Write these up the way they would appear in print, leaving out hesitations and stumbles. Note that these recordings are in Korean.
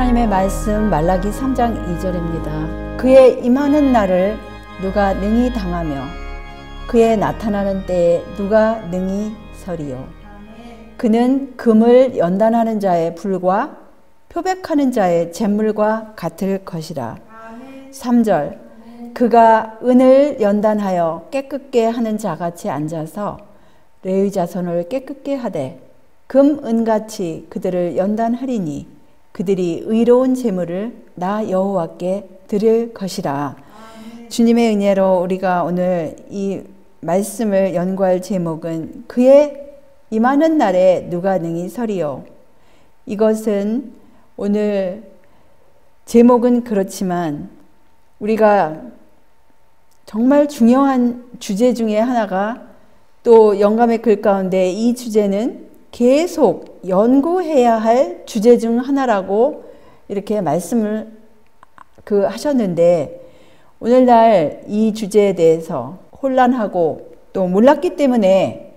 하나님의 말씀 말라기 3장 2절입니다. 그의 임하는 날을 누가 능히 당하며 그의 나타나는 때에 누가 능히 서리요. 그는 금을 연단하는 자의 불과 표백하는 자의 잿물과 같을 것이라. 3절 그가 은을 연단하여 깨끗게 하는 자같이 앉아서 레위 자손을 깨끗게 하되 금, 은같이 그들을 연단하리니 그들이 의로운 제물을 나 여호와께 드릴 것이라. 주님의 은혜로 우리가 오늘 이 말씀을 연구할 제목은 그의 임하는 날에 누가 능히 서리요. 이것은 오늘 제목은 그렇지만 우리가 정말 중요한 주제 중에 하나가 또 영감의 글 가운데 이 주제는 계속 연구해야 할 주제 중 하나라고 이렇게 말씀을 하셨는데 오늘날 이 주제에 대해서 혼란하고 또 몰랐기 때문에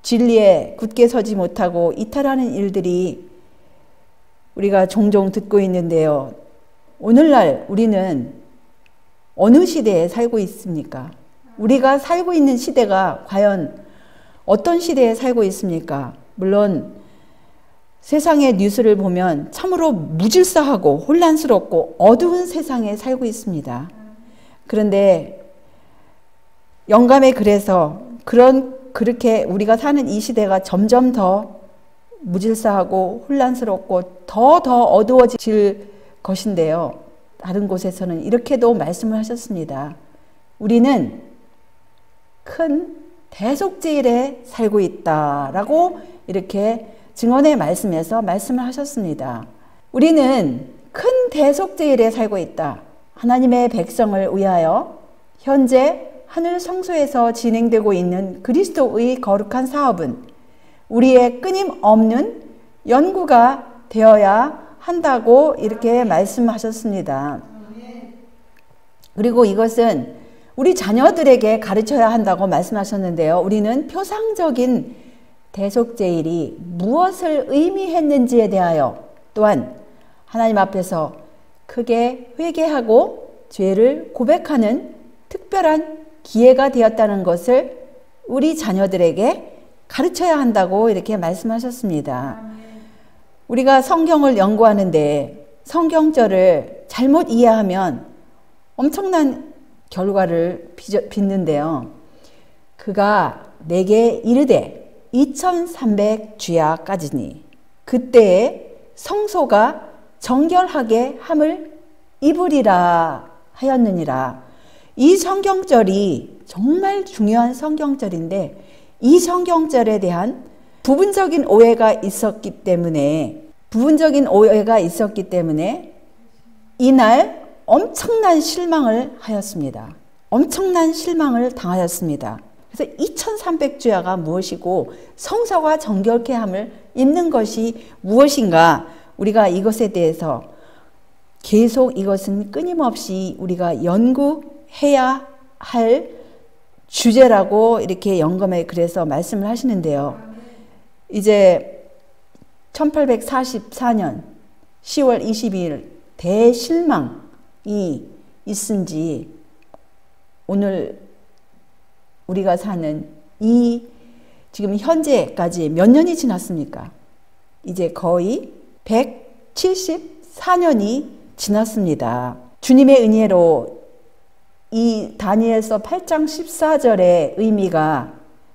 진리에 굳게 서지 못하고 이탈하는 일들이 우리가 종종 듣고 있는데요. 오늘날 우리는 어느 시대에 살고 있습니까? 우리가 살고 있는 시대가 과연 어떤 시대에 살고 있습니까? 물론 세상의 뉴스를 보면 참으로 무질서하고 혼란스럽고 어두운 세상에 살고 있습니다. 그런데 영감의 글에서 그렇게 우리가 사는 이 시대가 점점 더 무질서하고 혼란스럽고 더 어두워질 것인데요. 다른 곳에서는 이렇게도 말씀을 하셨습니다. 우리는 큰 대속제일에 살고 있다라고 이렇게 증언의 말씀에서 말씀을 하셨습니다. 우리는 큰 대속제일에 살고 있다. 하나님의 백성을 위하여 현재 하늘 성소에서 진행되고 있는 그리스도의 거룩한 사업은 우리의 끊임없는 연구가 되어야 한다고 이렇게 말씀하셨습니다. 그리고 이것은 우리 자녀들에게 가르쳐야 한다고 말씀하셨는데요. 우리는 표상적인 대속제일이 무엇을 의미했는지에 대하여 또한 하나님 앞에서 크게 회개하고 죄를 고백하는 특별한 기회가 되었다는 것을 우리 자녀들에게 가르쳐야 한다고 이렇게 말씀하셨습니다. 우리가 성경을 연구하는데 성경절을 잘못 이해하면 엄청난 결과를 빚는데요. 그가 내게 이르되 2300주야까지니 그때에 성소가 정결하게 함을 입으리라 하였느니라. 이 성경절이 정말 중요한 성경절인데 이 성경절에 대한 부분적인 오해가 있었기 때문에 이날 엄청난 실망을 하였습니다. 엄청난 실망을 당하였습니다. 그래서 2300주야가 무엇이고 성소가 정결케 함을 입는 것이 무엇인가, 우리가 이것에 대해서 계속 이것은 끊임없이 우리가 연구해야 할 주제라고 이렇게 영감의 글에서 말씀을 하시는데요. 이제 1844년 10월 22일 대실망이 있은지 오늘 우리가 사는 이 지금 현재까지 몇 년이 지났습니까? 이제 거의 174년이 지났습니다. 주님의 은혜로 이 다니엘서 8장 14절의 의미가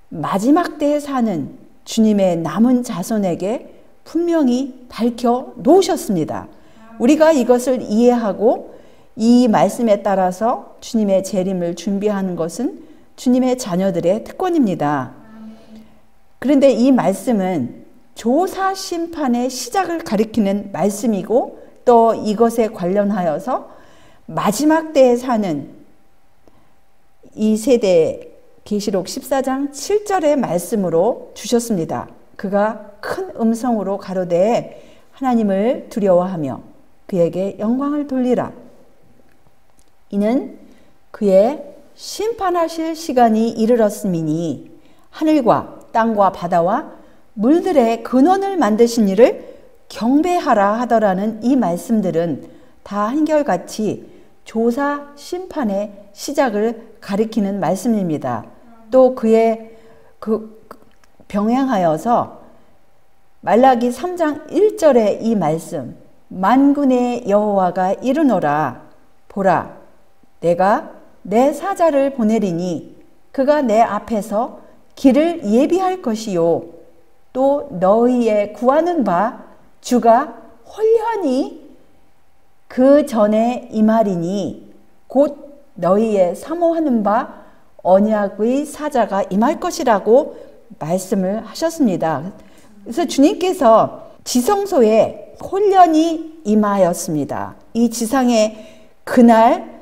마지막 때에 사는 주님의 남은 자손에게 분명히 밝혀 놓으셨습니다. 우리가 이것을 이해하고 이 말씀에 따라서 주님의 재림을 준비하는 것은 주님의 자녀들의 특권입니다. 그런데 이 말씀은 조사 심판의 시작을 가리키는 말씀이고 또 이것에 관련하여서 마지막 때에 사는 이 세대 계시록 14장 7절의 말씀으로 주셨습니다. 그가 큰 음성으로 가로되 하나님을 두려워하며 그에게 영광을 돌리라. 이는 그의 심판하실 시간이 이르렀음이니 하늘과 땅과 바다와 물들의 근원을 만드신 이를 경배하라 하더라는 이 말씀들은 다 한결같이 조사 심판의 시작을 가리키는 말씀입니다. 또 그에 병행하여서 말라기 3장 1절의 이 말씀, 만군의 여호와가 이르노라. 보라, 내가 내 사자를 보내리니 그가 내 앞에서 길을 예비할 것이요, 또 너희의 구하는 바 주가 홀련히 그 전에 임하리니 곧 너희의 사모하는 바 언약의 사자가 임할 것이라고 말씀을 하셨습니다. 그래서 주님께서 지성소에 홀련히 임하였습니다. 이 지상에 그날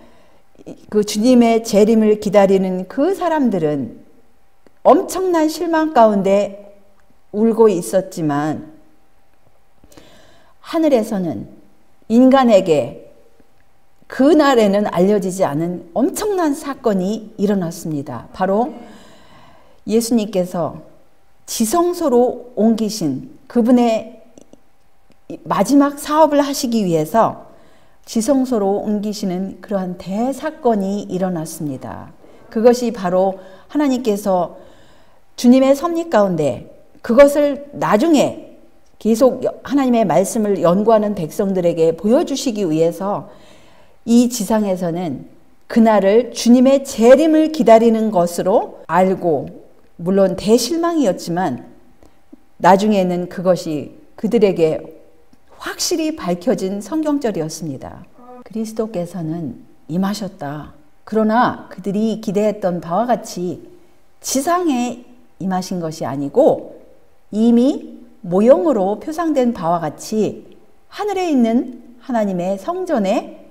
그 주님의 재림을 기다리는 그 사람들은 엄청난 실망 가운데 울고 있었지만, 하늘에서는 인간에게 그날에는 알려지지 않은 엄청난 사건이 일어났습니다. 바로 예수님께서 지성소로 옮기신 그분의 마지막 사업을 하시기 위해서 지성소로 옮기시는 그러한 대사건이 일어났습니다. 그것이 바로 하나님께서 주님의 섭리 가운데 그것을 나중에 계속 하나님의 말씀을 연구하는 백성들에게 보여주시기 위해서 이 지상에서는 그날을 주님의 재림을 기다리는 것으로 알고, 물론 대실망이었지만 나중에는 그것이 그들에게 확실히 밝혀진 성경절이었습니다. 그리스도께서는 임하셨다. 그러나 그들이 기대했던 바와 같이 지상에 임하신 것이 아니고 이미 모형으로 표상된 바와 같이 하늘에 있는 하나님의 성전에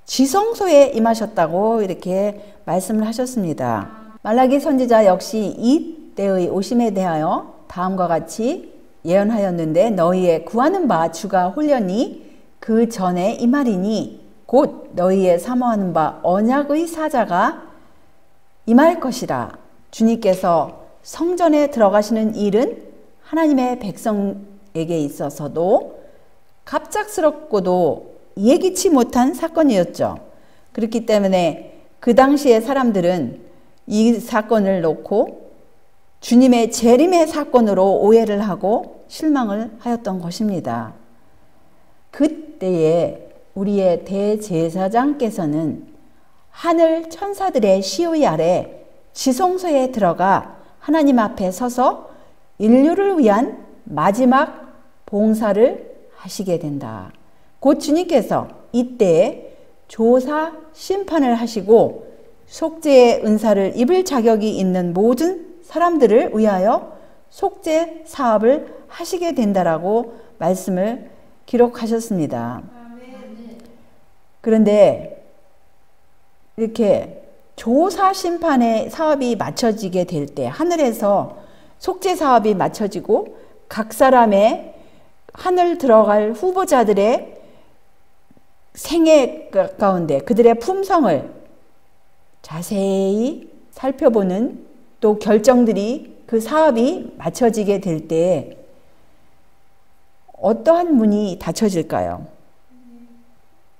지성소에 임하셨다고 이렇게 말씀을 하셨습니다. 말라기 선지자 역시 이 때의 오심에 대하여 다음과 같이 예언하였는데, 너희의 구하는 바 주가 홀련히 그 전에 임하리니 곧 너희의 사모하는 바 언약의 사자가 임할 것이라. 주님께서 성전에 들어가시는 일은 하나님의 백성에게 있어서도 갑작스럽고도 예기치 못한 사건이었죠. 그렇기 때문에 그 당시의 사람들은 이 사건을 놓고 주님의 재림의 사건으로 오해를 하고 실망을 하였던 것입니다. 그때에 우리의 대제사장께서는 하늘 천사들의 시의 아래 지성소에 들어가 하나님 앞에 서서 인류를 위한 마지막 봉사를 하시게 된다. 곧 주님께서 이때에 조사 심판을 하시고 속죄의 은사를 입을 자격이 있는 모든 사람들을 위하여 속죄 사업을 하시게 된다라고 말씀을 기록하셨습니다. 그런데 이렇게 조사 심판의 사업이 맞춰지게 될 때, 하늘에서 속죄 사업이 맞춰지고 각 사람의 하늘 들어갈 후보자들의 생애 가운데 그들의 품성을 자세히 살펴보는 또 결정들이, 그 사업이 맞춰지게 될 때 어떠한 문이 닫혀질까요?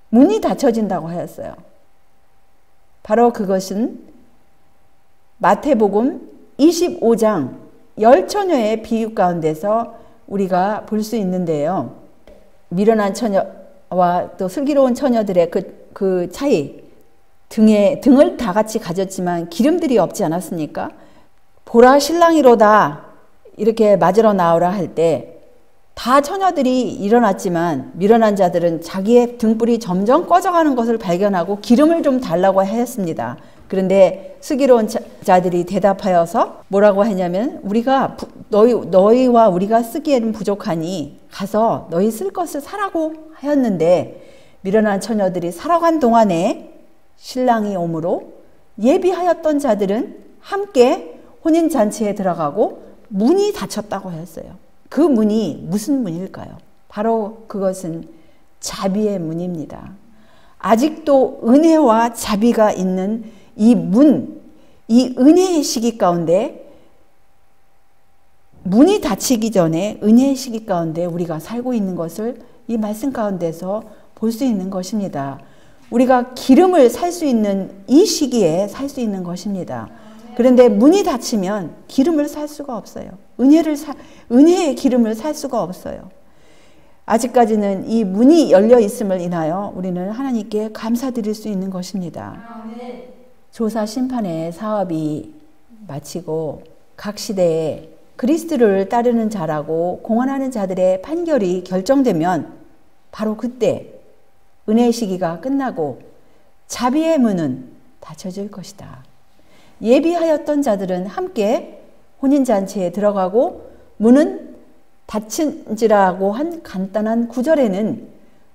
문이 닫혀진다고 하였어요. 바로 그것은 마태복음 25장 10처녀의 비유 가운데서 우리가 볼 수 있는데요. 미련한 처녀와 또 슬기로운 처녀들의 그 차이, 등을 다 같이 가졌지만 기름들이 없지 않았습니까? 보라 신랑이로다 이렇게 맞으러 나오라 할 때 다 처녀들이 일어났지만 미련한 자들은 자기의 등불이 점점 꺼져가는 것을 발견하고 기름을 좀 달라고 하였습니다. 그런데 슬기로운 자들이 대답하여서 뭐라고 했냐면, 우리가 너희와 우리가 쓰기에는 부족하니 가서 너희 쓸 것을 사라고 하였는데, 미련한 처녀들이 살아간 동안에 신랑이 오므로 예비하였던 자들은 함께 혼인잔치에 들어가고 문이 닫혔다고 하였어요. 그 문이 무슨 문일까요? 바로 그것은 자비의 문입니다. 아직도 은혜와 자비가 있는 이 문, 이 은혜의 시기 가운데 문이 닫히기 전에 은혜의 시기 가운데 우리가 살고 있는 것을 이 말씀 가운데서 볼 수 있는 것입니다. 우리가 기름을 살 수 있는 이 시기에 살 수 있는 것입니다. 그런데 문이 닫히면 기름을 살 수가 없어요. 은혜의 기름을 살 수가 없어요. 아직까지는 이 문이 열려 있음을 인하여 우리는 하나님께 감사드릴 수 있는 것입니다. 조사 심판의 사업이 마치고 각 시대에 그리스도를 따르는 자라고 공언하는 자들의 판결이 결정되면 바로 그때 은혜의 시기가 끝나고 자비의 문은 닫혀질 것이다. 예비하였던 자들은 함께 혼인잔치에 들어가고 문은 닫힌지라고 한 간단한 구절에는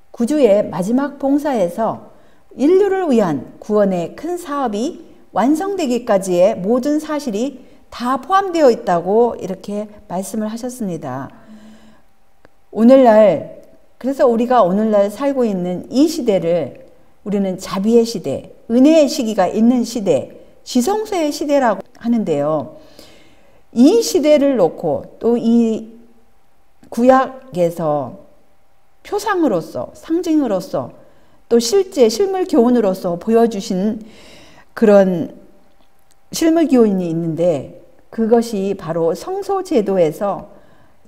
구주의 마지막 봉사에서 인류를 위한 구원의 큰 사업이 완성되기까지의 모든 사실이 다 포함되어 있다고 이렇게 말씀을 하셨습니다. 오늘날, 그래서 우리가 오늘날 살고 있는 이 시대를 우리는 자비의 시대, 은혜의 시기가 있는 시대, 지성소의 시대라고 하는데요. 이 시대를 놓고 또 이 구약에서 표상으로서, 상징으로서 또 실제 실물 교훈으로서 보여주신 그런 실물 교훈이 있는데 그것이 바로 성소 제도에서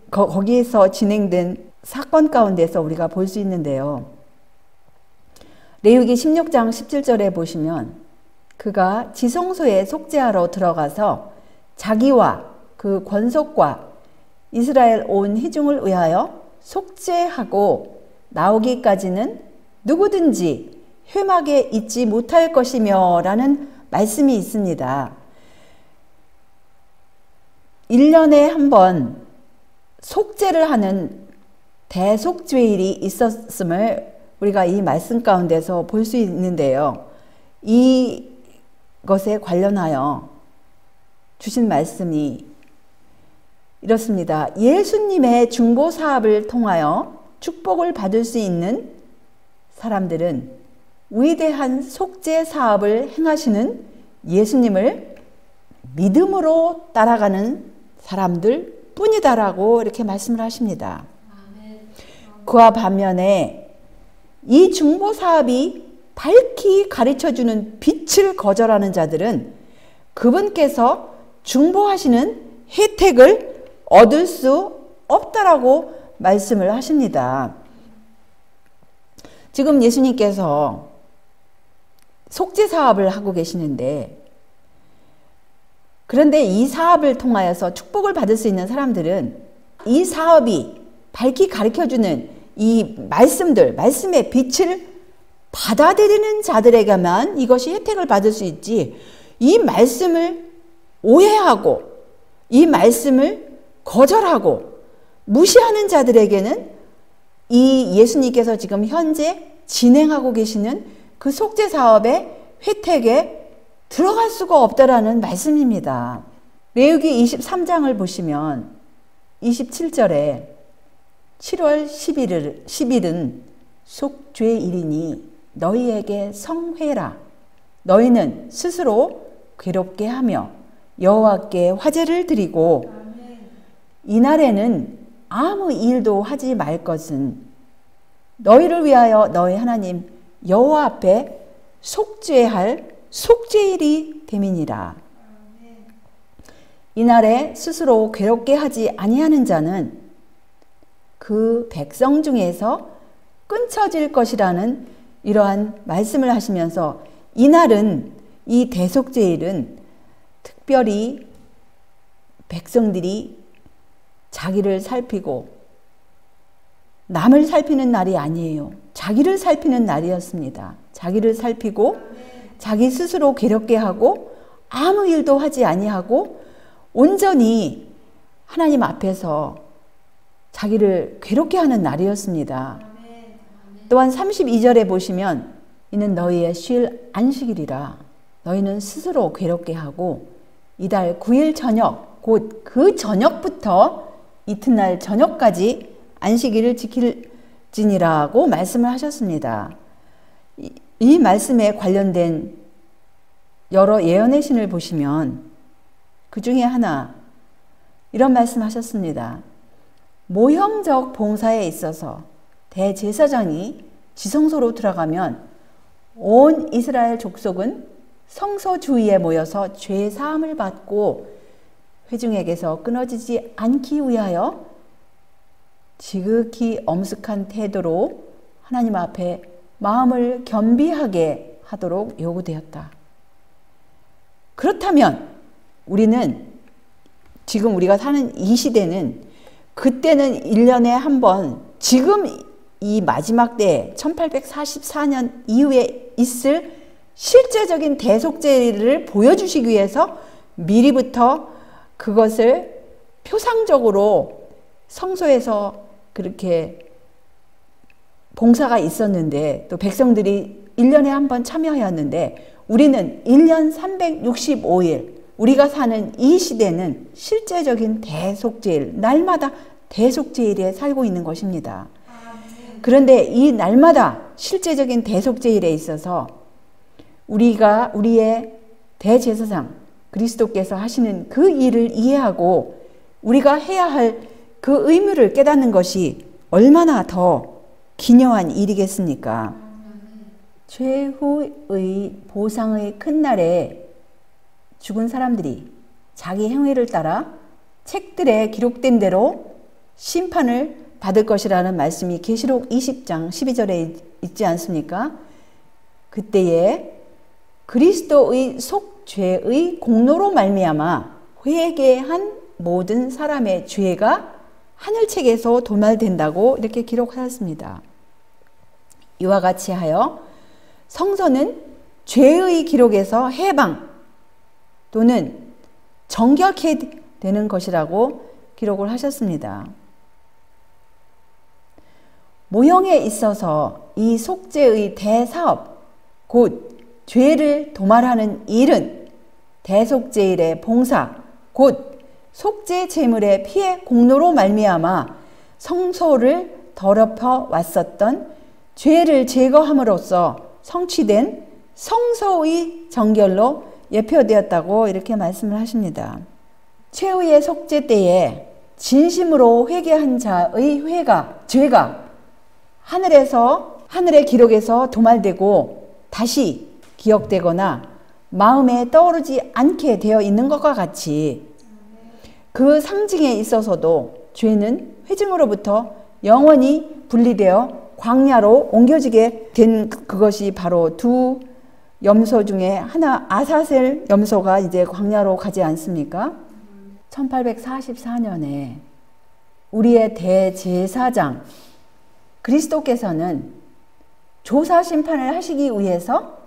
거기에서 진행된 사건 가운데서 우리가 볼 수 있는데요. 레위기 16장 17절에 보시면 그가 지성소에 속죄하러 들어가서 자기와 그 권속과 이스라엘 온 회중을 위하여 속죄하고 나오기까지는 누구든지 회막에 있지 못할 것이며 라는 말씀이 있습니다. 1년에 한 번 속죄를 하는 대속죄일이 있었음을 우리가 이 말씀 가운데서 볼 수 있는데요. 이것에 관련하여 주신 말씀이 이렇습니다. 예수님의 중보 사업을 통하여 축복을 받을 수 있는 사람들은 위대한 속죄 사업을 행하시는 예수님을 믿음으로 따라가는 사람들 뿐이다라고 이렇게 말씀을 하십니다. 그와 반면에 이 중보 사업이 밝히 가르쳐주는 빛을 거절하는 자들은 그분께서 중보하시는 혜택을 얻을 수 없다라고 말씀을 하십니다. 지금 예수님께서 속죄 사업을 하고 계시는데 그런데 이 사업을 통하여서 축복을 받을 수 있는 사람들은 이 사업이 밝히 가르쳐주는 이 말씀들, 말씀의 빛을 받아들이는 자들에게만 이것이 혜택을 받을 수 있지 이 말씀을 오해하고 이 말씀을 거절하고 무시하는 자들에게는 이 예수님께서 지금 현재 진행하고 계시는 그 속죄 사업의 혜택에 들어갈 수가 없다라는 말씀입니다. 레위기 23장을 보시면 27절에 7월 10일은 속죄일이니 너희에게 성회라. 너희는 스스로 괴롭게 하며 여호와께 화제를 드리고 이날에는 아무 일도 하지 말 것은 너희를 위하여 너희 하나님 여호와 앞에 속죄할 속죄일이 됨이니라. 이날에 스스로 괴롭게 하지 아니하는 자는 그 백성 중에서 끊쳐질 것이라는 이러한 말씀을 하시면서 이날은 이 대속죄일은 특별히 백성들이 자기를 살피고 남을 살피는 날이 아니에요. 자기를 살피는 날이었습니다. 자기를 살피고 자기 스스로 괴롭게 하고 아무 일도 하지 아니하고 온전히 하나님 앞에서 자기를 괴롭게 하는 날이었습니다. 또한 32절에 보시면 이는 너희의 쉴 안식일이라. 너희는 스스로 괴롭게 하고 이달 9일 저녁 곧 그 저녁부터 이튿날 저녁까지 안식일을 지킬지니라고 말씀을 하셨습니다. 이 말씀에 관련된 여러 예언의 신을 보시면 그 중에 하나 이런 말씀하셨습니다. 모형적 봉사에 있어서 대제사장이 지성소로 들어가면 온 이스라엘 족속은 성소 주위에 모여서 죄 사함을 받고 회중에게서 끊어지지 않기 위하여 지극히 엄숙한 태도로 하나님 앞에 마음을 겸비하게 하도록 요구되었다. 그렇다면 우리는 지금 우리가 사는 이 시대는 그때는 1년에 한 번, 지금 이 마지막 때 1844년 이후에 있을 실제적인 대속죄를 보여주시기 위해서 미리부터 그것을 표상적으로 성소에서 그렇게 봉사가 있었는데, 또 백성들이 1년에 한 번 참여하였는데, 우리는 1년 365일 우리가 사는 이 시대는 실제적인 대속죄일, 날마다 대속죄일에 살고 있는 것입니다. 그런데 이 날마다 실제적인 대속죄일에 있어서 우리의 대제사장 그리스도께서 하시는 그 일을 이해하고 우리가 해야 할 그 의무를 깨닫는 것이 얼마나 더 기묘한 일이겠습니까? 최후의 보상의 큰 날에 죽은 사람들이 자기 행위를 따라 책들에 기록된 대로 심판을 받을 것이라는 말씀이 계시록 20장 12절에 있지 않습니까? 그때에 그리스도의 속죄의 공로로 말미암아 회개한 모든 사람의 죄가 하늘책에서 도말된다고 이렇게 기록하였습니다. 이와 같이 하여 성서는 죄의 기록에서 해방 또는 정결케 되는 것이라고 기록을 하셨습니다. 모형에 있어서 이 속죄의 대사업, 곧 죄를 도말하는 일은 대속죄일의 봉사, 곧 속죄 제물의 피의 공로로 말미암아 성소를 더럽혀 왔었던 죄를 제거함으로써 성취된 성소의 정결로 예표되었다고 이렇게 말씀을 하십니다. 최후의 속죄 때에 진심으로 회개한 자의 죄가 하늘의 기록에서 도말되고 다시 기억되거나 마음에 떠오르지 않게 되어 있는 것과 같이 그 상징에 있어서도 죄는 회중으로부터 영원히 분리되어 광야로 옮겨지게 된 그것이 바로 두 염소 중에 하나, 아사셀 염소가 이제 광야로 가지 않습니까? 1844년에 우리의 대제사장 그리스도께서는 조사 심판을 하시기 위해서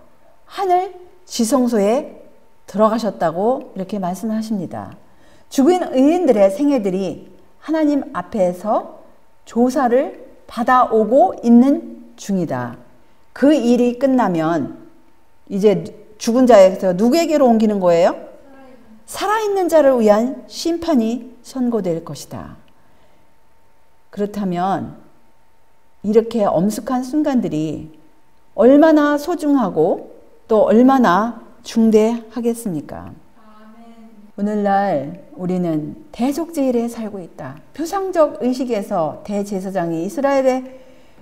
하늘 지성소에 들어가셨다고 이렇게 말씀하십니다. 죽은 의인들의 생애들이 하나님 앞에서 조사를 받아오고 있는 중이다. 그 일이 끝나면 이제 죽은 자에서 누구에게로 옮기는 거예요? 살아있는 자를 위한 심판이 선고될 것이다. 그렇다면 이렇게 엄숙한 순간들이 얼마나 소중하고 또 얼마나 중대하겠습니까? 오늘날 우리는 대속죄일에 살고 있다. 표상적 의식에서 대제사장이 이스라엘의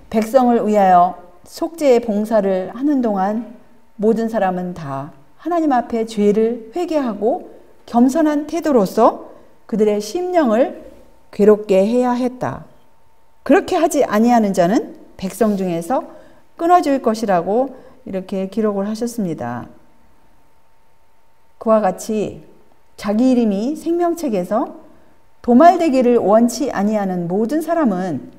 백성을 위하여 속죄의 봉사를 하는 동안 모든 사람은 다 하나님 앞에 죄를 회개하고 겸손한 태도로서 그들의 심령을 괴롭게 해야 했다. 그렇게 하지 아니하는 자는 백성 중에서 끊어질 것이라고 이렇게 기록을 하셨습니다. 그와 같이 자기 이름이 생명책에서 도말되기를 원치 아니하는 모든 사람은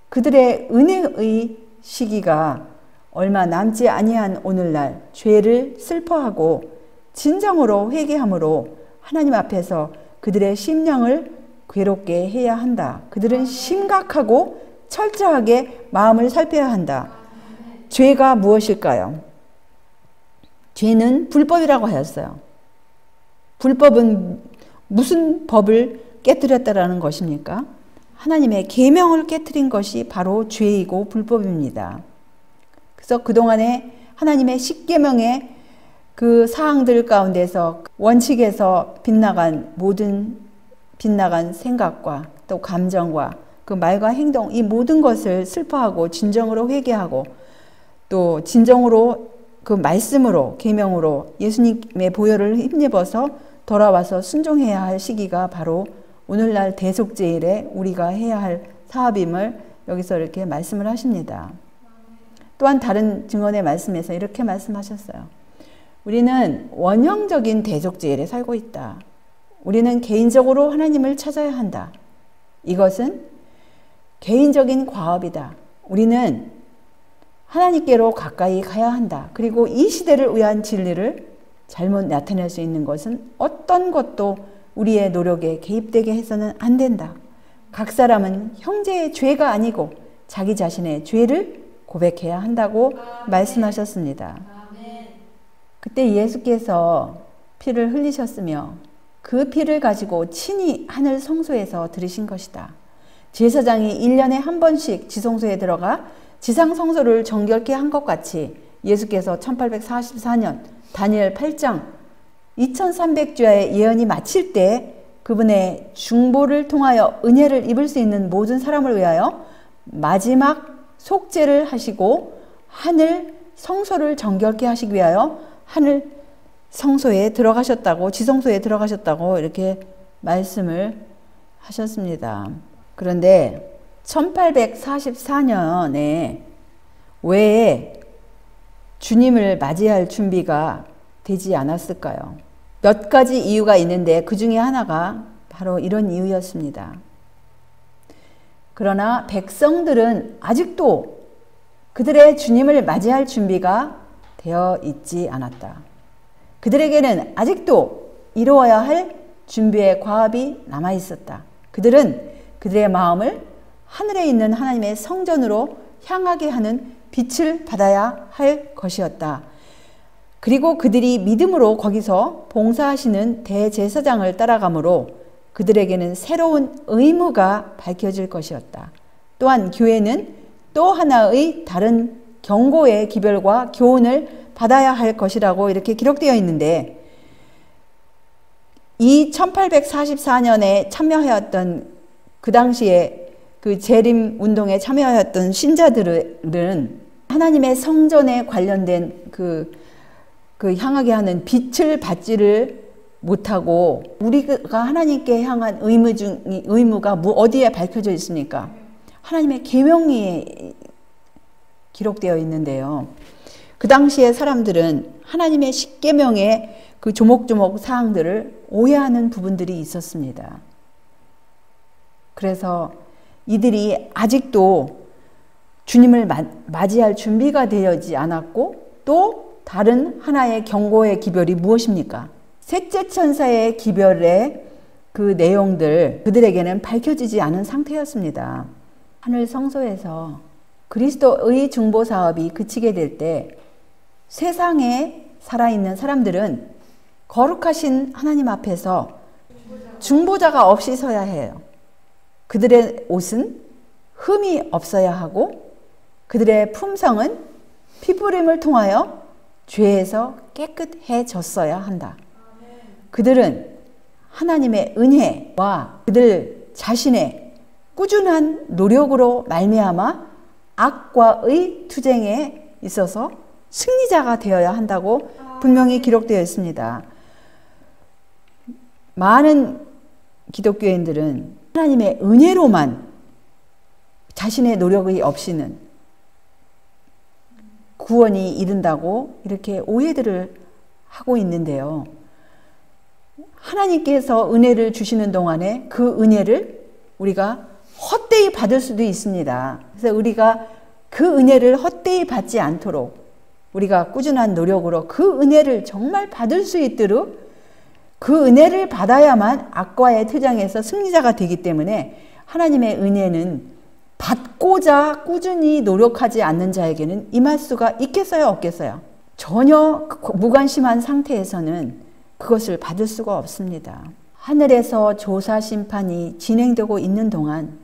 그들의 은혜의 시기가 얼마 남지 아니한 오늘날 죄를 슬퍼하고 진정으로 회개함으로 하나님 앞에서 그들의 심령을 괴롭게 해야 한다. 그들은 심각하고 철저하게 마음을 살펴야 한다. 죄가 무엇일까요? 죄는 불법이라고 하였어요. 불법은 무슨 법을 깨뜨렸다라는 것입니까? 하나님의 계명을 깨뜨린 것이 바로 죄이고 불법입니다. 그래서 그동안에 하나님의 십계명의 그 사항들 가운데서 원칙에서 빗나간 모든 빗나간 생각과 또 감정과 그 말과 행동, 이 모든 것을 슬퍼하고 진정으로 회개하고 또 진정으로 그 말씀으로 계명으로 예수님의 보혈을 힘입어서 돌아와서 순종해야 할 시기가 바로 오늘날 대속제일에 우리가 해야 할 사업임을 여기서 이렇게 말씀을 하십니다. 또한 다른 증언의 말씀에서 이렇게 말씀하셨어요. 우리는 원형적인 대속제일에 살고 있다. 우리는 개인적으로 하나님을 찾아야 한다. 이것은 개인적인 과업이다. 우리는 하나님께로 가까이 가야 한다. 그리고 이 시대를 위한 진리를 잘못 나타낼 수 있는 것은 어떤 것도 우리의 노력에 개입되게 해서는 안 된다. 각 사람은 형제의 죄가 아니고 자기 자신의 죄를 고백해야 한다고 말씀하셨습니다. 그때 예수께서 피를 흘리셨으며 그 피를 가지고 친히 하늘 성소에서 들으신 것이다. 제사장이 1년에 한 번씩 지성소에 들어가 지상 성소를 정결케 한 것 같이 예수께서 1844년 다니엘 8장 2300주야의 예언이 마칠 때 그분의 중보를 통하여 은혜를 입을 수 있는 모든 사람을 위하여 마지막 속죄를 하시고 하늘 성소를 정결케 하시기 위하여 하늘 성소에 들어가셨다고, 지성소에 들어가셨다고 이렇게 말씀을 하셨습니다. 그런데 1844년에 왜 주님을 맞이할 준비가 되지 않았을까요? 몇 가지 이유가 있는데 그 중에 하나가 바로 이런 이유였습니다. 그러나 백성들은 아직도 그들의 주님을 맞이할 준비가 되어 있지 않았다. 그들에게는 아직도 이루어야 할 준비의 과업이 남아 있었다. 그들은 그들의 마음을 하늘에 있는 하나님의 성전으로 향하게 하는 빛을 받아야 할 것이었다. 그리고 그들이 믿음으로 거기서 봉사하시는 대제사장을 따라가므로 그들에게는 새로운 의무가 밝혀질 것이었다. 또한 교회는 또 하나의 다른 경고의 기별과 교훈을 받아야 할 것이라고 이렇게 기록되어 있는데, 이 1844년에 참여하였던 그 당시에 그 재림 운동에 참여하였던 신자들은 하나님의 성전에 관련된 그 향하게 하는 빛을 받지를 못하고, 우리가 하나님께 향한 의무가 어디에 밝혀져 있습니까? 하나님의 계명이 기록되어 있는데요. 그 당시에 사람들은 하나님의 십계명의 그 조목조목 사항들을 오해하는 부분들이 있었습니다. 그래서 이들이 아직도 주님을 맞이할 준비가 되어지 않았고, 또 다른 하나의 경고의 기별이 무엇입니까? 셋째 천사의 기별의 그 내용들, 그들에게는 밝혀지지 않은 상태였습니다. 하늘 성소에서 그리스도의 중보 사업이 그치게 될 때 세상에 살아있는 사람들은 거룩하신 하나님 앞에서 중보자가 없이 서야 해요. 그들의 옷은 흠이 없어야 하고 그들의 품성은 피부림을 통하여 죄에서 깨끗해졌어야 한다. 그들은 하나님의 은혜와 그들 자신의 꾸준한 노력으로 말미암아 악과의 투쟁에 있어서 승리자가 되어야 한다고 분명히 기록되어 있습니다. 많은 기독교인들은 하나님의 은혜로만 자신의 노력이 없이는 구원이 이른다고 이렇게 오해들을 하고 있는데요. 하나님께서 은혜를 주시는 동안에 그 은혜를 우리가 헛되이 받을 수도 있습니다. 그래서 우리가 그 은혜를 헛되이 받지 않도록 우리가 꾸준한 노력으로 그 은혜를 정말 받을 수 있도록 그 은혜를 받아야만 악과의 투쟁에서 승리자가 되기 때문에 하나님의 은혜는 받고자 꾸준히 노력하지 않는 자에게는 임할 수가 있겠어요, 없겠어요? 전혀 무관심한 상태에서는 그것을 받을 수가 없습니다. 하늘에서 조사 심판이 진행되고 있는 동안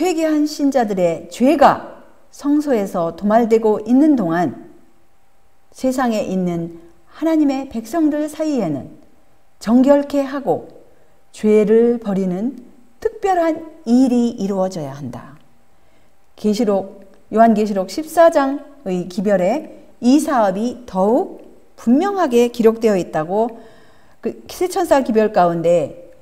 회개한 신자들의 죄가 성소에서 도말되고 있는 동안 세상에 있는 하나님의 백성들 사이에는 정결케 하고 죄를 버리는 특별한 일이 이루어져야 한다. 요한계시록 14장의 기별에 이 사업이 더욱 분명하게 기록되어 있다고 그 세천사 기별 가운데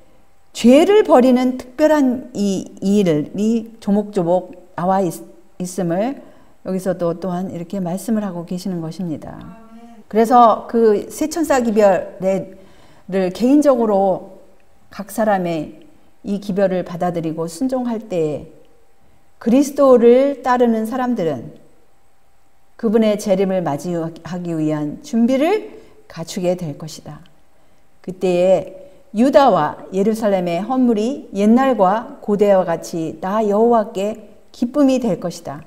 죄를 버리는 특별한 이 일이 조목조목 나와 있음을 여기서도 또한 이렇게 말씀을 하고 계시는 것입니다. 그래서 그 세천사 기별을 개인적으로 각 사람의 이 기별을 받아들이고 순종할 때에 그리스도를 따르는 사람들은 그분의 재림을 맞이하기 위한 준비를 갖추게 될 것이다. 그때에 유다와 예루살렘의 헌물이 옛날과 고대와 같이 나 여호와께 기쁨이 될 것이다.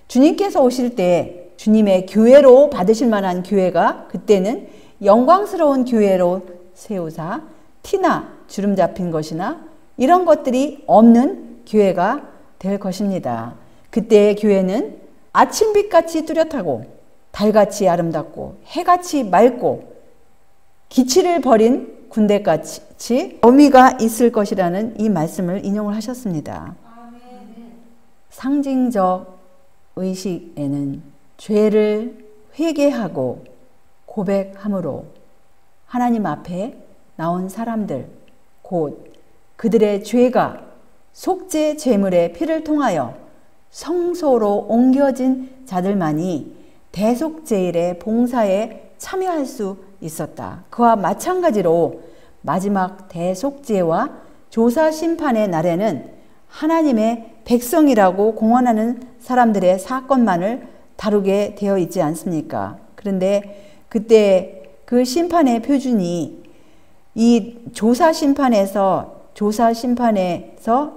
주님께서 오실 때 주님의 교회로 받으실 만한 교회가 그때는 영광스러운 교회로 세우사 티나 주름 잡힌 것이나 이런 것들이 없는 교회가 될 것입니다. 그때의 교회는 아침빛같이 뚜렷하고 달같이 아름답고 해같이 맑고 기치를 버린 군대같이 어미가 있을 것이라는 이 말씀을 인용을 하셨습니다. 상징적 의식에는 죄를 회개하고 고백함으로 하나님 앞에 나온 사람들, 곧 그들의 죄가 속죄 제물의 피를 통하여 성소로 옮겨진 자들만이 대속제일의 봉사에 참여할 수 있었다. 그와 마찬가지로 마지막 대속제와 조사심판의 날에는 하나님의 백성이라고 공언하는 사람들의 사건만을 다루게 되어 있지 않습니까? 그런데 그때 그 심판의 표준이 이 조사심판에서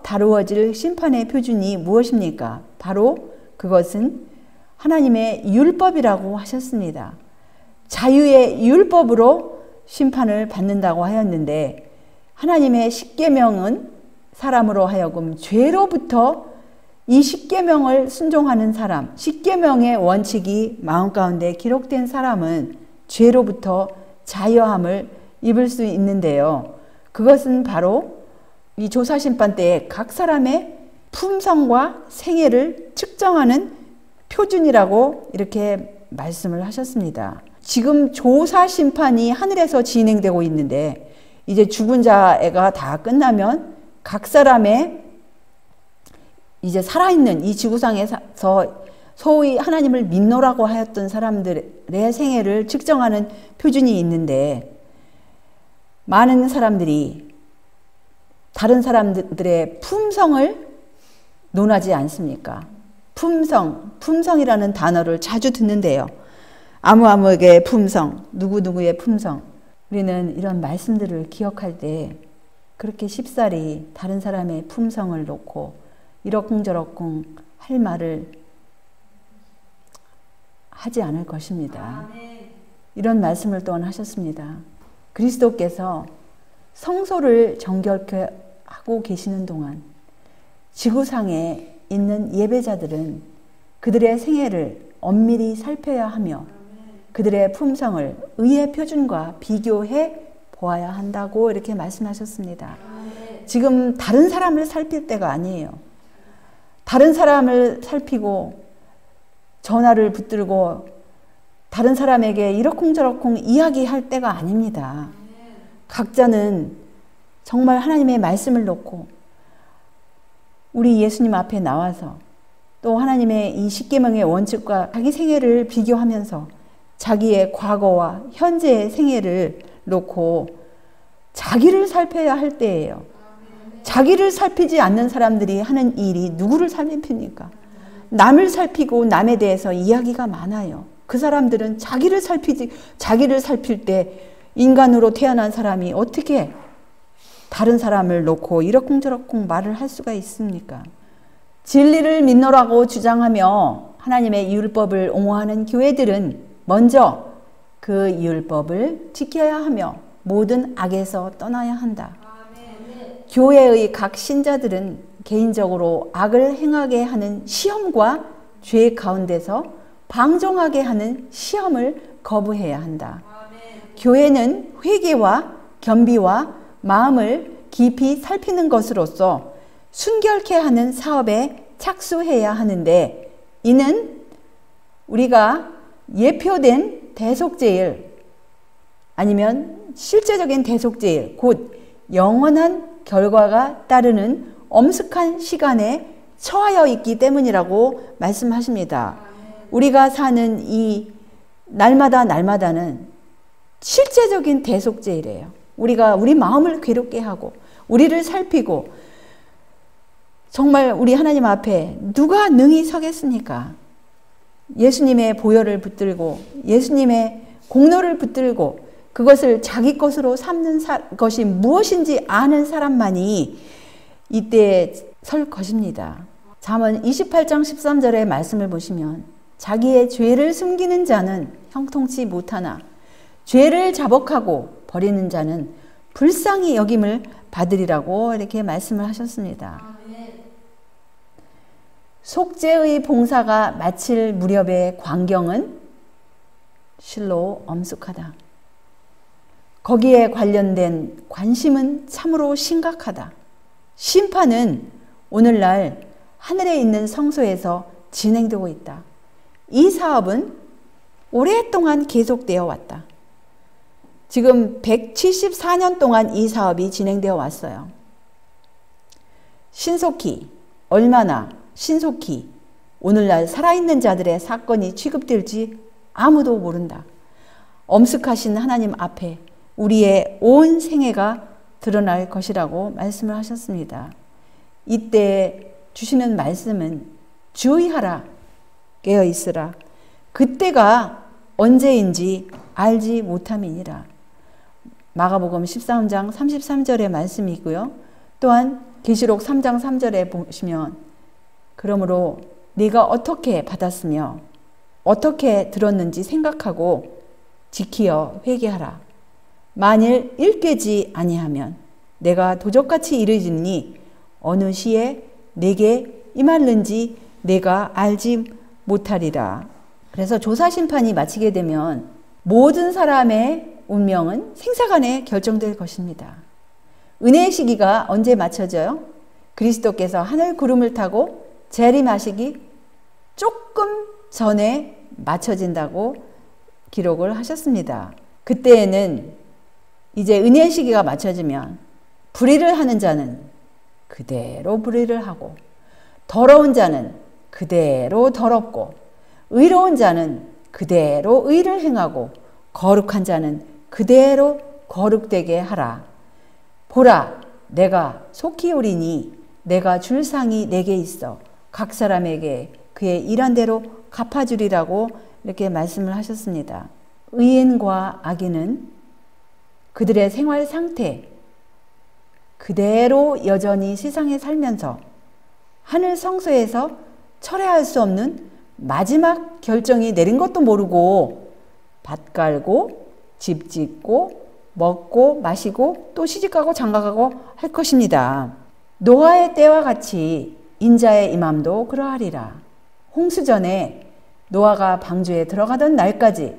다루어질 심판의 표준이 무엇입니까? 바로 그것은 하나님의 율법이라고 하셨습니다. 자유의 율법으로 심판을 받는다고 하였는데 하나님의 십계명은 사람으로 하여금 죄로부터 이 십계명을 순종하는 사람, 십계명의 원칙이 마음 가운데 기록된 사람은 죄로부터 자유함을 입을 수 있는데요. 그것은 바로 이 조사심판 때에 각 사람의 품성과 생애를 측정하는 표준이라고 이렇게 말씀을 하셨습니다. 지금 조사심판이 하늘에서 진행되고 있는데 이제 죽은 자가 다 끝나면 각 사람의 이제 살아있는 이 지구상에서 소위 하나님을 믿노라고 하였던 사람들의 생애를 측정하는 표준이 있는데 많은 사람들이 다른 사람들의 품성을 논하지 않습니까? 품성이라는 단어를 자주 듣는데요. 아무아무에게 품성, 누구누구의 품성. 우리는 이런 말씀들을 기억할 때 그렇게 쉽사리 다른 사람의 품성을 놓고 이러쿵저러쿵 할 말을 하지 않을 것입니다. 이런 말씀을 또한 하셨습니다. 그리스도께서 성소를 정결케 하고 계시는 동안 지구상에 있는 예배자들은 그들의 생애를 엄밀히 살펴야 하며 그들의 품성을 의의 표준과 비교해 보아야 한다고 이렇게 말씀하셨습니다. 지금 다른 사람을 살필 때가 아니에요. 다른 사람을 살피고 전화를 붙들고 다른 사람에게 이러쿵저러쿵 이야기할 때가 아닙니다. 각자는 정말 하나님의 말씀을 놓고 우리 예수님 앞에 나와서 또 하나님의 이 십계명의 원칙과 자기 생애를 비교하면서 자기의 과거와 현재의 생애를 놓고 자기를 살펴야 할 때예요. 자기를 살피지 않는 사람들이 하는 일이 누구를 살핍니까? 남을 살피고 남에 대해서 이야기가 많아요. 그 사람들은 자기를 살필 때 인간으로 태어난 사람이 어떻게 다른 사람을 놓고 이러쿵저러쿵 말을 할 수가 있습니까? 진리를 믿노라고 주장하며 하나님의 율법을 옹호하는 교회들은 먼저 그 율법을 지켜야 하며 모든 악에서 떠나야 한다. 교회의 각 신자들은 개인적으로 악을 행하게 하는 시험과 죄 가운데서 방종하게 하는 시험을 거부해야 한다. 교회는 회개와 겸비와 마음을 깊이 살피는 것으로서 순결케 하는 사업에 착수해야 하는데, 이는 우리가 예표된 대속제일 아니면 실제적인 대속제일, 곧 영원한 결과가 따르는 엄숙한 시간에 처하여 있기 때문이라고 말씀하십니다. 우리가 사는 이 날마다는 실제적인 대속제일이에요. 우리가 우리 마음을 괴롭게 하고 우리를 살피고, 정말 우리 하나님 앞에 누가 능히 서겠습니까? 예수님의 보혈을 붙들고 예수님의 공로를 붙들고 그것을 자기 것으로 삼는 것이 무엇인지 아는 사람만이 이때에 설 것입니다. 잠언 28장 13절의 말씀을 보시면, 자기의 죄를 숨기는 자는 형통치 못하나 죄를 자복하고 버리는 자는 불쌍히 여김을 받으리라고 이렇게 말씀을 하셨습니다. 속죄의 봉사가 마칠 무렵의 광경은 실로 엄숙하다. 거기에 관련된 관심은 참으로 심각하다. 심판은 오늘날 하늘에 있는 성소에서 진행되고 있다. 이 사업은 오랫동안 계속되어 왔다. 지금 174년 동안 이 사업이 진행되어 왔어요. 신속히, 얼마나 신속히 오늘날 살아있는 자들의 사건이 취급될지 아무도 모른다. 엄숙하신 하나님 앞에 우리의 온 생애가 드러날 것이라고 말씀을 하셨습니다. 이때 주시는 말씀은 주의하라, 깨어있으라. 그때가 언제인지 알지 못함이니라. 마가복음 13장 33절의 말씀이고요. 또한 계시록 3장 3절에 보시면, 그러므로 네가 어떻게 받았으며 어떻게 들었는지 생각하고 지키어 회개하라. 만일 일깨지 아니하면 내가 도적같이 이르짖니 어느 시에 내게 임할는지 내가 알지 못하리라. 그래서 조사심판이 마치게 되면 모든 사람의 운명은 생사간에 결정될 것입니다. 은혜의 시기가 언제 맞춰져요? 그리스도께서 하늘 구름을 타고 재림하시기 조금 전에 맞춰진다고 기록을 하셨습니다. 그때에는 이제 은혜의 시기가 맞춰지면 불의를 하는 자는 그대로 불의를 하고, 더러운 자는 그대로 더럽고, 의로운 자는 그대로 의를 행하고, 거룩한 자는 그대로 거룩되게 하라. 보라, 내가 속히 오리니 내가 줄 상이 내게 있어 각 사람에게 그의 일한 대로 갚아주리라고 이렇게 말씀을 하셨습니다. 의인과 악인은 그들의 생활 상태 그대로 여전히 세상에 살면서 하늘 성소에서 철회할 수 없는 마지막 결정이 내린 것도 모르고 밭 갈고 집 짓고 먹고 마시고 또 시집가고 장가가고 할 것입니다. 노아의 때와 같이 인자의 임함도 그러하리라. 홍수전에 노아가 방주에 들어가던 날까지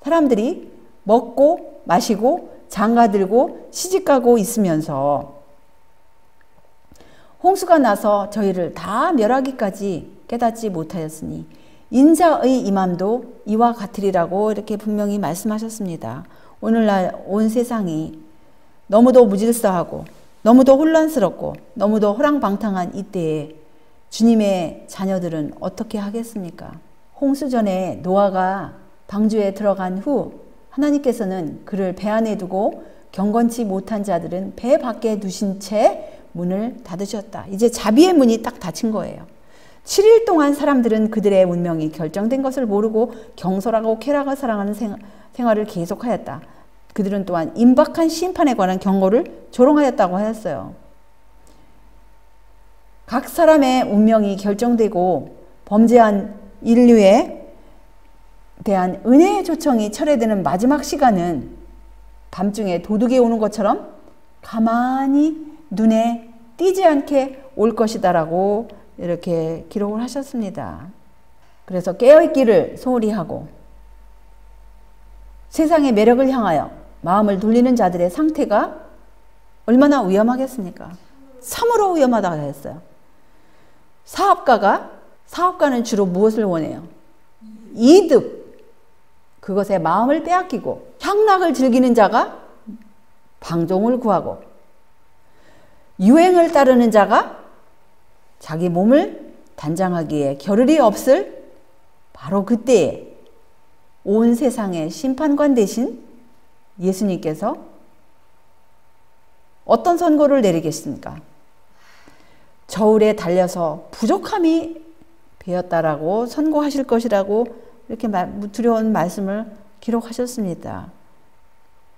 사람들이 먹고 마시고 장가들고 시집가고 있으면서 홍수가 나서 저희를 다 멸하기까지 깨닫지 못하였으니 인자의 임함도 이와 같으리라고 이렇게 분명히 말씀하셨습니다. 오늘날 온 세상이 너무도 무질서하고 너무도 혼란스럽고 너무도 호랑방탕한 이때에 주님의 자녀들은 어떻게 하겠습니까? 홍수전에 노아가 방주에 들어간 후 하나님께서는 그를 배 안에 두고 경건치 못한 자들은 배 밖에 두신 채 문을 닫으셨다. 이제 자비의 문이 딱 닫힌 거예요. 7일 동안 사람들은 그들의 운명이 결정된 것을 모르고 경솔하고 쾌락을 사랑하는 생활을 계속하였다. 그들은 또한 임박한 심판에 관한 경고를 조롱하였다고 하였어요. 각 사람의 운명이 결정되고 범죄한 인류에 대한 은혜의 초청이 철회되는 마지막 시간은 밤중에 도둑이 오는 것처럼 가만히 눈에 띄지 않게 올 것이다라고 이렇게 기록을 하셨습니다. 그래서 깨어있기를 소홀히 하고 세상의 매력을 향하여 마음을 돌리는 자들의 상태가 얼마나 위험하겠습니까? 참으로 위험하다고 했어요. 사업가는 주로 무엇을 원해요? 이득. 그것에 마음을 빼앗기고, 향락을 즐기는 자가 방종을 구하고, 유행을 따르는 자가 자기 몸을 단장하기에 겨를이 없을 바로 그때에 온 세상의 심판관 되신 예수님께서 어떤 선고를 내리겠습니까? 저울에 달려서 부족함이 되었다라고 선고하실 것이라고 이렇게 두려운 말씀을 기록하셨습니다.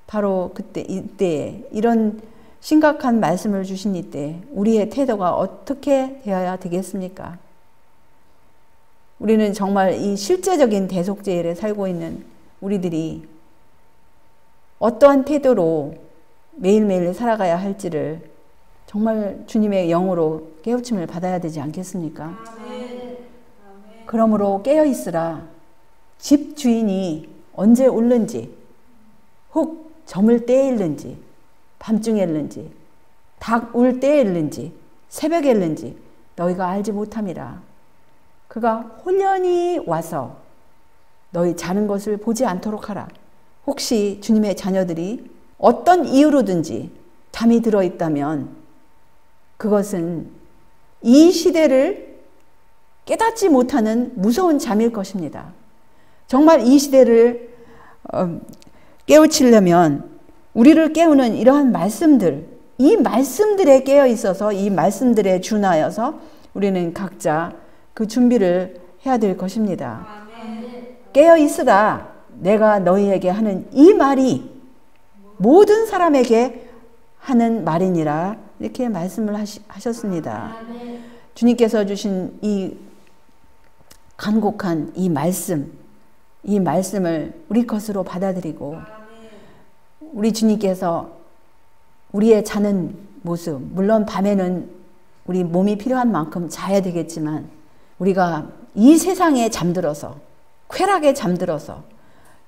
바로 이때에 이런 심각한 말씀을 주신 이때 우리의 태도가 어떻게 되어야 되겠습니까? 우리는 정말 이 실제적인 대속죄일에 살고 있는 우리들이 어떠한 태도로 매일매일 살아가야 할지를 정말 주님의 영으로 깨우침을 받아야 되지 않겠습니까? 그러므로 깨어있으라. 집 주인이 언제 울는지, 혹 저물 때에 일는지, 밤중에 일는지, 닭 울 때에 일는지, 새벽에 일는지 너희가 알지 못함이라. 그가 홀연히 와서 너희 자는 것을 보지 않도록 하라. 혹시 주님의 자녀들이 어떤 이유로든지 잠이 들어있다면 그것은 이 시대를 깨닫지 못하는 무서운 잠일 것입니다. 정말 이 시대를 깨우치려면 우리를 깨우는 이러한 말씀들, 이 말씀들에 깨어 있어서 이 말씀들에 준하여서 우리는 각자 그 준비를 해야 될 것입니다. 깨어 있으라. 내가 너희에게 하는 이 말이 모든 사람에게 하는 말이니라. 이렇게 말씀을 하셨습니다. 주님께서 주신 이 간곡한 이 말씀을 우리 것으로 받아들이고 우리 주님께서 우리의 자는 모습, 물론 밤에는 우리 몸이 필요한 만큼 자야 되겠지만 우리가 이 세상에 잠들어서, 쾌락에 잠들어서,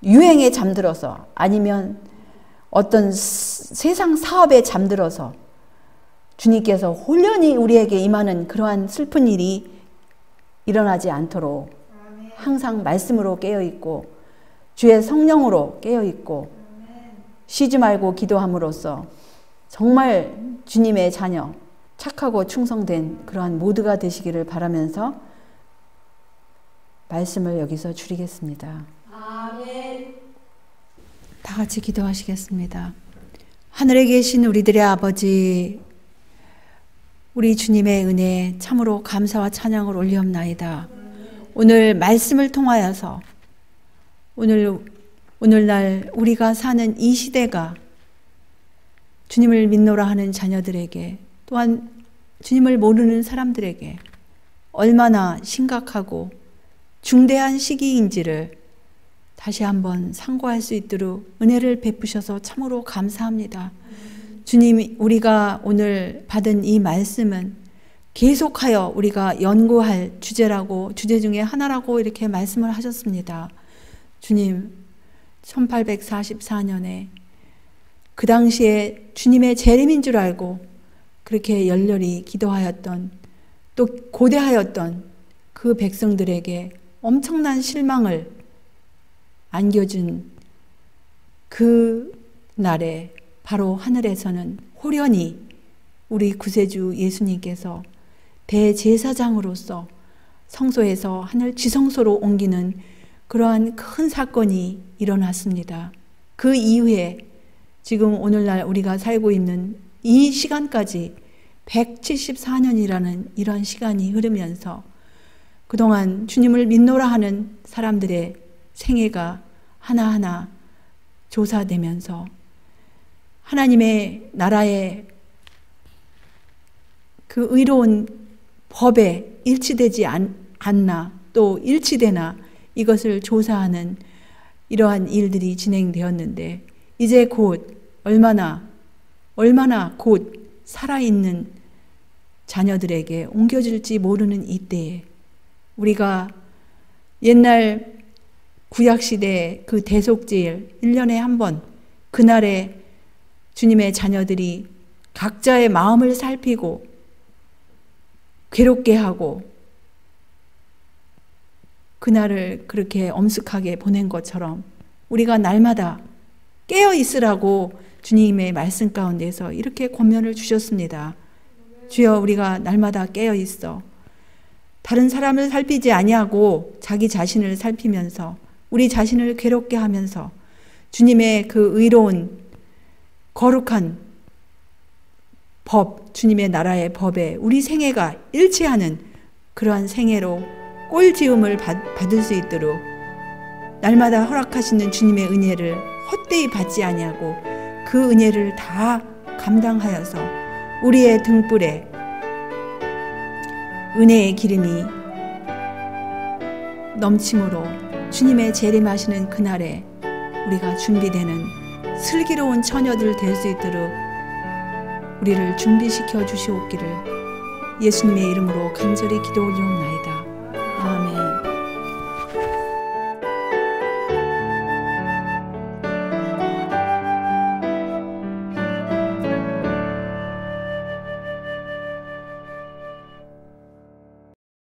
유행에 잠들어서, 아니면 어떤 세상 사업에 잠들어서 주님께서 홀연히 우리에게 임하는 그러한 슬픈 일이 일어나지 않도록 항상 말씀으로 깨어있고 주의 성령으로 깨어있고 쉬지 말고 기도함으로써 정말 주님의 자녀, 착하고 충성된 그러한 모두가 되시기를 바라면서 말씀을 여기서 줄이겠습니다. 아멘. 다 같이 기도하시겠습니다. 하늘에 계신 우리들의 아버지, 우리 주님의 은혜 참으로 감사와 찬양을 올리옵나이다. 오늘 말씀을 통하여서 오늘날 우리가 사는 이 시대가 주님을 믿노라 하는 자녀들에게 또한 주님을 모르는 사람들에게 얼마나 심각하고 중대한 시기인지를 다시 한번 상고할 수 있도록 은혜를 베푸셔서 참으로 감사합니다. 주님, 우리가 오늘 받은 이 말씀은 계속하여 우리가 연구할 주제 중에 하나라고 이렇게 말씀을 하셨습니다. 주님, 1844년에 그 당시에 주님의 재림인 줄 알고 그렇게 열렬히 기도하였던, 또 고대하였던 그 백성들에게 엄청난 실망을 안겨준 그 날에 바로 하늘에서는 홀연히 우리 구세주 예수님께서 대제사장으로서 성소에서 하늘 지성소로 옮기는 그러한 큰 사건이 일어났습니다. 그 이후에 지금 오늘날 우리가 살고 있는 이 시간까지 174년이라는 이런 시간이 흐르면서 그동안 주님을 믿노라 하는 사람들의 생애가 하나하나 조사되면서 하나님의 나라의 그 의로운 법에 일치되지 않나 또 일치되나 이것을 조사하는 이러한 일들이 진행되었는데 이제 곧 얼마나 곧 살아있는 자녀들에게 옮겨질지 모르는 이때에 우리가 옛날 구약시대 그 대속제일 1년에 한 번 그날에 주님의 자녀들이 각자의 마음을 살피고 괴롭게 하고 그날을 그렇게 엄숙하게 보낸 것처럼 우리가 날마다 깨어 있으라고 주님의 말씀 가운데서 이렇게 권면을 주셨습니다. 주여, 우리가 날마다 깨어 있어 다른 사람을 살피지 아니하고 자기 자신을 살피면서 우리 자신을 괴롭게 하면서 주님의 그 의로운 거룩한 법, 주님의 나라의 법에 우리 생애가 일치하는 그러한 생애로 꼴지음을 받을 수 있도록 날마다 허락하시는 주님의 은혜를 헛되이 받지 아니하고 그 은혜를 다 감당하여서 우리의 등불에 은혜의 기름이 넘침으로 주님의 재림하시는 그날에 우리가 준비되는 슬기로운 처녀들 될 수 있도록 우리를 준비시켜 주시옵기를 예수님의 이름으로 간절히 기도 올리옵나이다. 아멘.